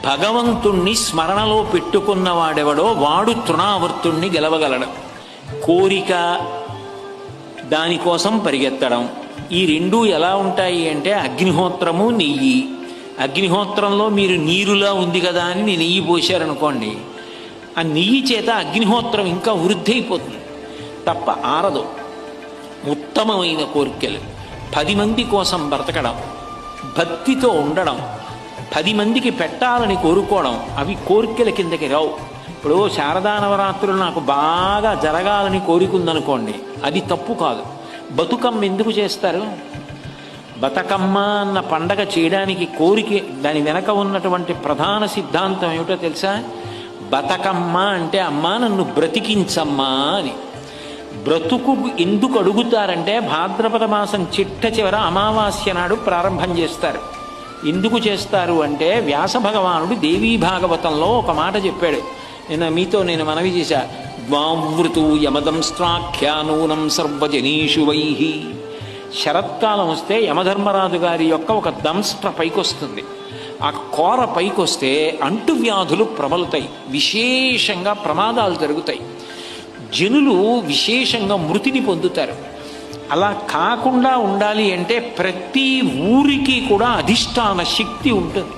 భగవంతుణ్ణి స్మరణలో పెట్టుకున్నవాడెవడో వాడు తృణావర్తుణ్ణి గెలవగలడు. కోరిక, దానికోసం పరిగెత్తడం, ఈ రెండూ ఎలా ఉంటాయి అంటే అగ్నిహోత్రము నెయ్యి. అగ్నిహోత్రంలో మీరు నీరులా ఉంది కదా అని నెయ్యి పోశారనుకోండి, ఆ నెయ్యి చేత అగ్నిహోత్రం ఇంకా వృద్ధి అయిపోతుంది తప్ప ఆరదు. ఉత్తమమైన కోరికలు, 10 మంది కోసం బ్రతకడం, భక్తితో ఉండడం, 10 మందికి పెట్టాలని కోరుకోవడం, అవి కోరికల కిందకి రావు. ఇప్పుడు శారదా నవరాత్రులు నాకు బాగా జరగాలని కోరికుందనుకోండి, అది తప్పు కాదు. బతుకమ్మ ఎందుకు చేస్తారు? బతుకమ్మ అన్న పండగ చేయడానికి కోరిక, దాని వెనక ఉన్నటువంటి ప్రధాన సిద్ధాంతం ఏమిటో తెలుసా? బతుకమ్మ అంటే అమ్మా నన్ను బ్రతికించమ్మా అని. బ్రతుకు ఎందుకు అడుగుతారంటే భాద్రపద మాసం చిట్ట చివర అమావాస్య నాడు ప్రారంభం చేస్తారు. ఎందుకు చేస్తారు అంటే వ్యాస భగవానుడు దేవీ భాగవతంలో ఒక మాట చెప్పాడు. మీతో నేను మనవి చేశా. ద్వావృతు యమదంస్ట్రాఖ్యానూనం సర్వజనీషు వైహి. శరత్కాలం వస్తే యమధర్మరాజు గారి యొక్క ఒక దంస్ట్ర పైకొస్తుంది. ఆ కోర పైకొస్తే అంటువ్యాధులు ప్రబలుతాయి, విశేషంగా ప్రమాదాలు జరుగుతాయి, జనులు విశేషంగా మృతిని పొందుతారు. అలా కాకుండా ఉండాలి అంటే ప్రతి ఊరికి కూడా అధిష్టాన శక్తి ఉంటుంది.